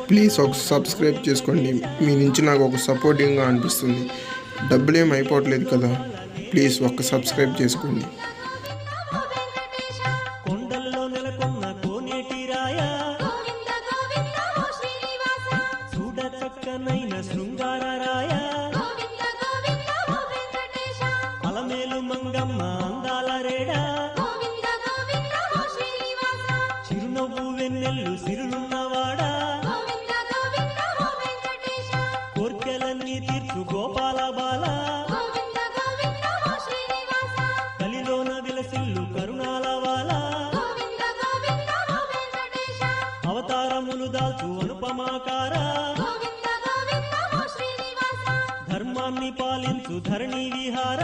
Please ఒక subscribe చేసుకోండి. మీ నుంచి నాకు ఒక సపోర్టింగ్గా అనిపిస్తుంది. డబ్బులేం అయిపోవట్లేదు కదా, ప్లీజ్ ఒక్క సబ్స్క్రైబ్ చేసుకోండి. కొండల్లో నెలకొన్న కోనేటి రాయ చూడ చక్కనైన శృంగార రాయ అలమేలు మంగమ్మ అందాల రేడా చిరునవ్వు వెన్నెల్లు సిరులున్నవాడా కోర్కెలన్నీ తీర్చు గోపాల బాల కలిలోన విలసిల్లు కరుణాల వాల అవతారములు దాల్చు అనుపమాకార ధర్మాన్ని పాలించు ధరణి విహార